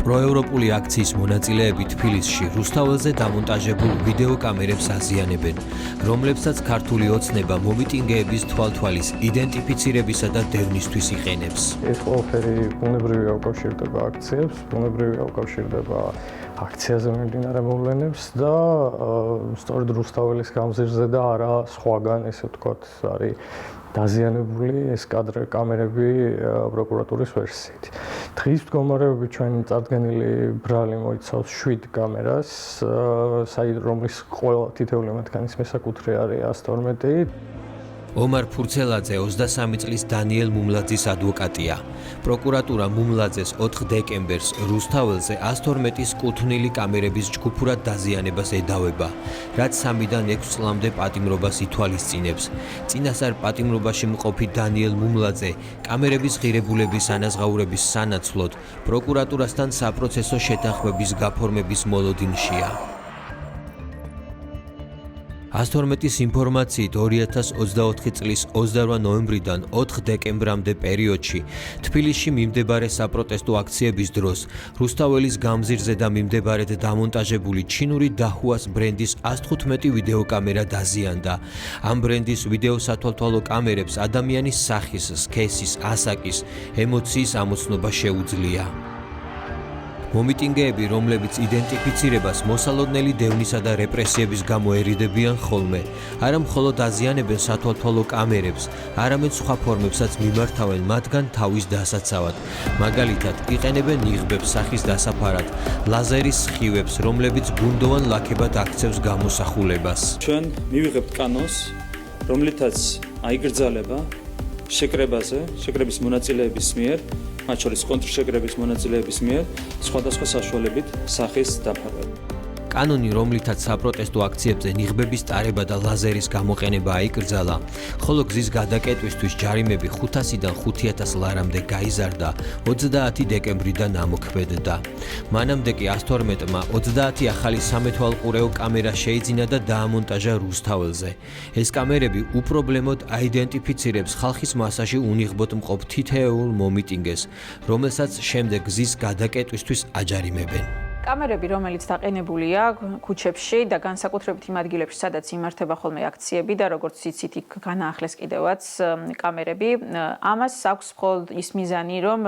პროევროპული აქციის მონაწილეები თბილისში რუსთაველზე დამონტაჟებულ ვიდეო კამერებს აზიანებენ, რომლებსაც ქართული ოცნება მომიტინგეების თვალთვალის იდენტიფიცირებისა და დევნისთვის იყენებს. ეს ყველაფერი ბუნებრივი უკავშირდება აქციებს, ბუნებრივი უკავშირდება აქციაზე მიმდინარე მოვლენებს და სწორედ რუსთაველის გამზირზე და არა სხვაგან, ესე ვთქვათ, არის დაზიანებული ეს კამერები პროკურატურის ვერსიით. დღის მდგომარეობით ჩვენ წარდგენილი ბრალი მოიცავს 7 კამერას, რომლის ყველა თითოეული მათგანის მესაკუთრე არის 112. ომარ ფურცელაძე 23 წლის დანიელ მუმლაძის ადვოკატია. პროკურატურა მუმლაძეს 4 დეკემბერს რუსთაველზე 112 კუთვნილი კამერების ჯგუფურად დაზიანებას εδავება, რაც 3-დან 6 წლამდე პატიმრობას ითვალისწინებს. წინასწარ პატიმრობაში მყოფი დანიელ მუმლაძე კამერების ღირებულების ანაზღაურების სანაცვლოდ პროკურატურასთან საპროცესო შეთანხმების გაფორმების მოლოდინშია. 112-ის ინფორმაციით 2024 წლის 28 ნოემბრიდან 4 დეკემბრამდე პერიოდში თბილისში მიმდებარე საპროტესტო აქციების დროს რუსთაველის გამზირზე და მიმდებარედ დამონტაჟებული ჩინური დაჰუას ბრენდის 115 ვიდეო კამერა დაზიანდა. ამ ბრენდის ვიდეო სათვალთვალო კამერებს ადამიანის სახის, სქესის, ასაკის, ემოციის ამოცნობა შეუძლია. მომიტინგეები, რომლებიც იდენტიფიცირებას მოსალოდნელი დევნისა და რეპრესიების გამო ერიდებიან ხოლმე, არა მხოლოდ აზიანებენ სათვალთვალო კამერებს, არამედ სხვა ფორმებსაც მიმართავენ მათგან თავის დასაცავად. მაგალითად, იყენებენ ნიღბებს სახის დასაფარად, ლაზერის სხივებს, რომლებიც გუნდოვან ლაქებად აქცევს გამოსახულებას. ჩვენ მივიღებთ კანონს, რომლითაც აიგრძალება შეკრების მონაწილეების მიერ, მათ შორის კონტრშეკრების მონაწილეების მიერ სხვადასხვა საშუალებით სახის დაფარვება. კანონი, რომლითაც საპროტესტო აქციებზე ნიღბების ტარება და ლაზერის გამოყენება აიკრძალა, ხოლო გზის გადაკეტვისთვის ჯარიმები 500-დან 5000 ლარამდე გაიზარდა 20 დეკემბრიდან ამოქმედდა. მანამდე კი 112-მა 20 ახალი სამეთვალყურეო კამერა შეიძინა და დაამონტაჟა რუსთაველზე. ეს კამერები უპრობლემოდ აიდენტიფიცირებს ხალხის მასაში უნიღბოდ მყოფ თითოეულ მომიტინგეს, რომელსაც შემდეგ გზის გადაკეტვისთვის აჯარიმებენ. კამერები, რომელიც დაყენებულია ქუჩებში და განსაკუთრებით იმ ადგილებში, სადაც იმართება ხოლმე აქციები და როგორც იცით, იქ განაახლეს კიდევაც კამერები, ამას აქვს მხოლოდ ის მიზანი, რომ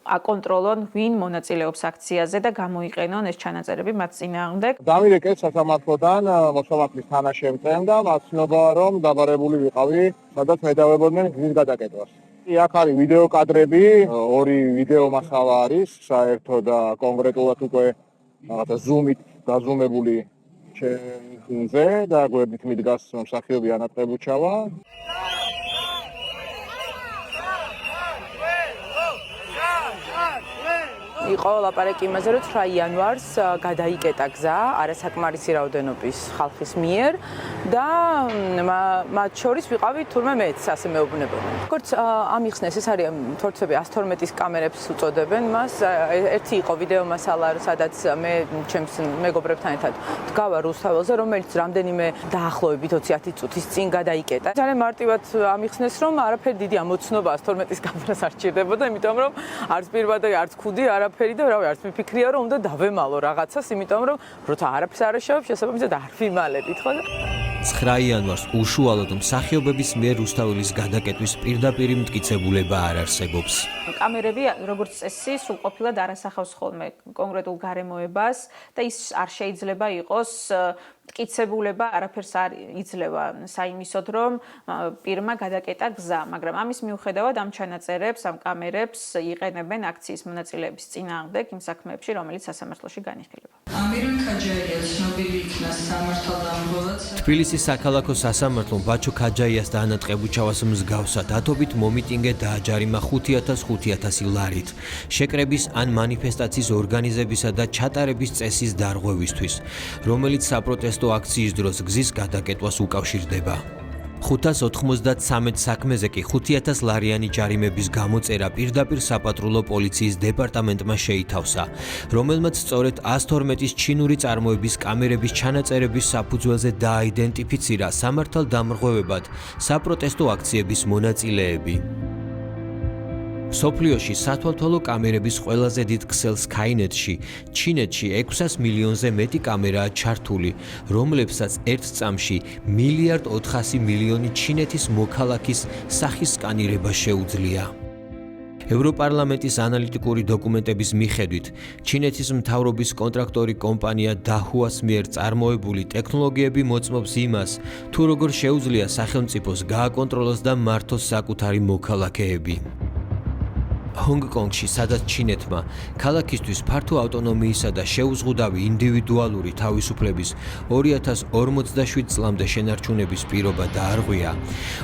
აკონტროლონ ვინ მონაწილეობს აქციაზე და გამოიყენონ ეს ჩანაწერები მათ წინააღმდეგ. დამირეკეს სასამართლოდან მოსამართლის თანაშემწემ და მაცნობა, რომ დაბარებული ვიყავი, სადაც მედავებოდნენ გზის გადაკეტვას. აქ არის ვიდეო კადრები, 2 ვიდეო მასალა არის, საერთო და კონკრეტულად უკვე ზუმით დაზუმებული ჩემზე და გვერდით მიდგას მსახიობი ანა ტრებუჩავა. იყო ლაპარაკი იმაზე, რომ 9 იანვარს გადაიკეტა გზა არასაკმარისი რაოდენობის ხალხის მიერ და მათ შორის ვიყავი თურმე მეც ასე მეუბნებოდნენ. როგორც ამიხსნეს, ეს არის თორცები 112-ის კამერებს უწოდებენ მას. ერთი იყო ვიდეო მასალა, სადაც მე ჩემს მეგობრებთან ერთად დგავა რუსთაველზე, რომელიც რამდენიმე დაახლოებით 20 წუთის წინ გადაიკეტა. ძალიან მარტივად ამიხსნეს, რომ არაფერი დიდი ამოცნობა 112-ის კამერას არ სჭირდებოდა, იმიტომ რომ არც პირვადი, არც ქუდი არაფერი და რავი, არც მიფიქრია, რომ უნდა დავემალო რაღაცას, იმიტომ რომ როცა არაფერს არ ეშავებ, შესაბამისად არ ვიმალებით, ხო? 9 იანვარს უშუალოდ მსახიობების მიერ რუსთაველის გადაკეტვის პირდაპირ მტკიცებულება არ არსებობს. კამერები, როგორც წესი, სრულყოფილად არ ასახავს ხოლმე კონკრეტულ გარემოებას და ის არ შეიძლება იყოს მტკიცებულება, არაფერს არ იძლევა საიმისოდ, რომ პირმა გადაკეტა გზა, მაგრამ ამის მიუხედავად ამ ჩანაწერებს, ამ კამერებს იყენებენ აქციის მონაწილეების წინააღმდეგ იმ საქმეებში, რომელიც სასამართლოში განიხილება. ამირან ქაჯაია ცნობილი იქნა სამართალდამღვრად. თბილისის საქალაქო სასამართლომ ბაჩო ქაჯაიას და ანა ტრებუჩავას მსგავსად ათობით მომიტინგე დააჯარიმა 5,000 ლარით შეკრების ან მანიფესტაციის ორგანიზებისა და ჩატარების წესის დარღვევისთვის, რომელიც საპროტესტო აქციის დროს გზის გადაკეტვას უკავშირდება. 593 საქმეზე კი 5000 ლარიანი ჯარიმების გამოწერა პირდაპირ საპატრულო პოლიციის დეპარტამენტმა შეითავსა, რომელმაც სწორედ 112-ის ჩინური წარმოების კამერების ჩანაწერების საფუძველზე დააიდენტიფიცირა სამართალდამრღვევებად საპროტესტო აქციების მონაწილეები. სოფლიოში სათვალთვალო კამერების ყველაზე დიდ ქსელ Skynet-ში, ჩინეთში 600 მილიონზე მეტი კამერაა ჩართული, რომლებსაც ერთ წამში 1.4 მილიარდი ჩინეთის მოქალაქის სახის სკანირება შეუძლია. ევროპარლამენტის ანალიტიკური დოკუმენტების მიხედვით, ჩინეთის მთავრობის კონტრაქტორი კომპანია Dahua-ს მიერ წარმოებული ტექნოლოგიები მოწმობს იმას, თუ როგორ შეუძლია სახელმწიფოს გააკონტროლოს და მართოს საკუთარი მოქალაქეები. ჰონგ-კონგში, სადაც ჩინეთმა ქალაქისთვის ფართო ავტონომიისა და შეუზღუდავი ინდივიდუალური თავისუფლების 2047 წლამდე შენარჩუნების პირობა დაარღვია,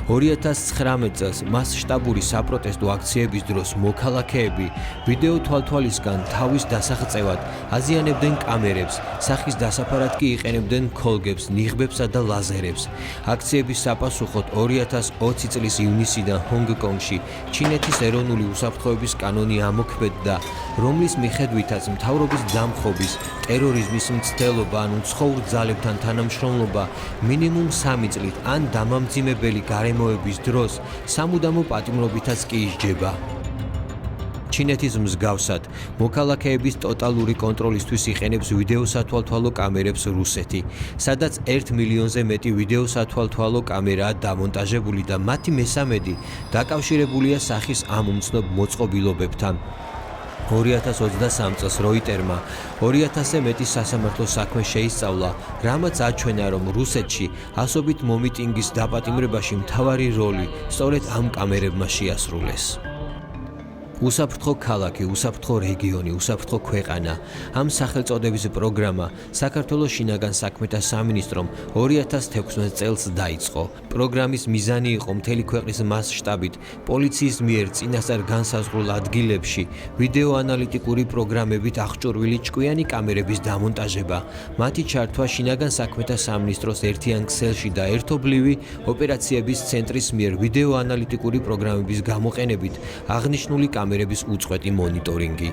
2019 წელს მასშტაბური საპროტესტო აქციების დროს მოქალაქეები ვიდეო თვალთვალისგან თავის დასაღწევად აზიანებდნენ კამერებს, სახის დასაფარად კი იყენებდნენ ქოლგებს, ნიღბებსა და ლაზერებს. აქციების საპასუხოდ 2020 წლის ივნისიდან ჰონგ-კონგში ჩინეთის ეროვნული უსაფრთხოების კანონი ამოქმედდა, რომლის მიხედვითაც მთავრობის დამხობის, ტერორიზმის მცდელობა ანუ მცხოვრ ძალებთან თანამშრომლობა მინიმუმ 3 წლით ან დამამძიმებელი გარემოების დროს სამუდამო პატიმრობითაც კი ისჯება. ჩინეთის მსგავსად, მოქალაქეების ტოტალური კონტროლისთვის იყენებს ვიდეო სათვალთვალო კამერებს რუსეთი, სადაც 1 მილიონზე მეტი ვიდეო სათვალთვალო კამერაა დამონტაჟებული და მათი მესამედი დაკავშირებულია სახის ამ უმცნობ მოწყობილობებთან. 2023 წელს როიტერმა 2000-ზე მეტი სასამართლო საქმე შეისწავლა, რამაც აჩვენა, რომ რუსეთში ასობით მომიტინგის დაპატიმრებაში მთავარი როლი სწორედ ამ კამერებმა შეასრულეს. უსაფრთხო ქალაქი, უსაფრთხო რეგიონი, უსაფრთხო ქვეყანა. ამ სახელწოდების პროგრამა საქართველოს შინაგან საქმეთა სამინისტრომ 2016 წელს დაიწყო. პროგრამის მიზანი იყო მთელი ქვეყნის მასშტაბით პოლიციის მიერ წინასწარ განსაზღვრულ ადგილებში ვიდეო ანალიტიკური პროგრამებით აღჭურვილი ჭკვიანი კამერების დამონტაჟება, მათი ჩართვა შინაგან საქმეთა სამინისტროს ერთიან ქსელში და ერთობლივი ოპერაციების ცენტრის მიერ ვიდეო ანალიტიკური პროგრამების გამოყენებით აღნიშნული კამერების უწყვეტი მონიტორინგი.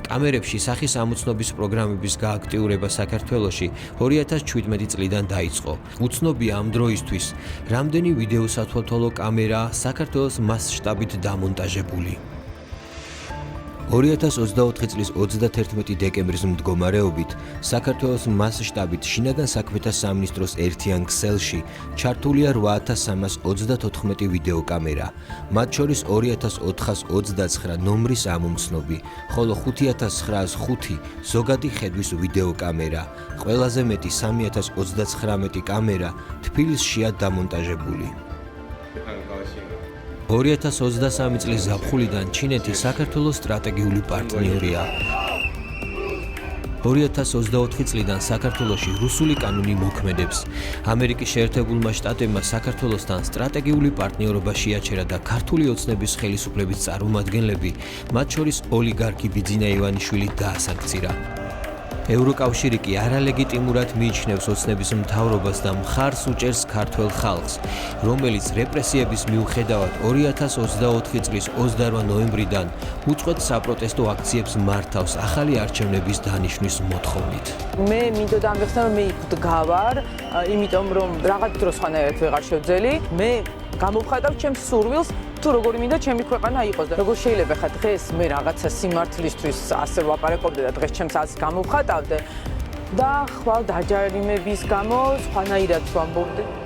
კამერებში სახის ამოცნობის პროგრამების გააქტიურება საქართველოში 2017 წლიდან დაიწყო. უცნობია ამ დროისთვის, რამდენი ვიდეო სათვალთვალო კამერაა საქართველოს მასშტაბით დამონტაჟებული. 2024 წლის 31 დეკემბრის მდგომარეობით საქართველოს მასშტაბით შინაგან საქმეთა სამინისტროს ერთიან ქსელში ჩართულია 8334 ვიდეო კამერა, მათ შორის 2429 ნომრის ამომცნობი, ხოლო 5905 ზოგადი ხედვის ვიდეო კამერა, ყველაზე მეტი 3039 კამერა თბილისშია დამონტაჟებული. 2023 წლის ზაფხულიდან ჩინეთი საქართველოს სტრატეგიული პარტნიორია. 2024 წლიდან საქართველოში რუსული კანონი მოქმედებს. ამერიკის შეერთებულმა შტატებმა საქართველოსთან სტრატეგიული პარტნიორობა შეაჩერა და ქართული ოცნების ხელისუფლების წარმომადგენლები, მათ შორის ოლიგარქი ბიძინა ივანიშვილი დაასანქცირა. ევროკავშირი კი არალეგიტიმურად მიიჩნევს ოცნების მთავრობას და მხარს უჭერს ქართველ ხალხს, რომელიც რეპრესიების მიუხედავად 2024 წლის 28 ნოემბრიდან უწყვეტ საპროტესტო აქციებს მართავს ახალი არჩევნების დანიშვნის მოთხოვნით. მე მინდოდა ამბეხსნა, რომ მე იქ დგავარ, იმიტომ რომ რაღაც დროს ხანერად ვეღარ შევძელი, მე გამოვხატავ ჩემს სურვილს, თუ როგორი მინდა ჩემი ქვეყანა იყოს და როგორ შეიძლება ხა დღეს მე რაღაცა სიმართლისთვის ასე ვაპარაკობდე და დღეს ჩემს აზრს გამოვხატავდე და ხვალ დაჯარიმების გამო სხვანაირად ვამბობდე.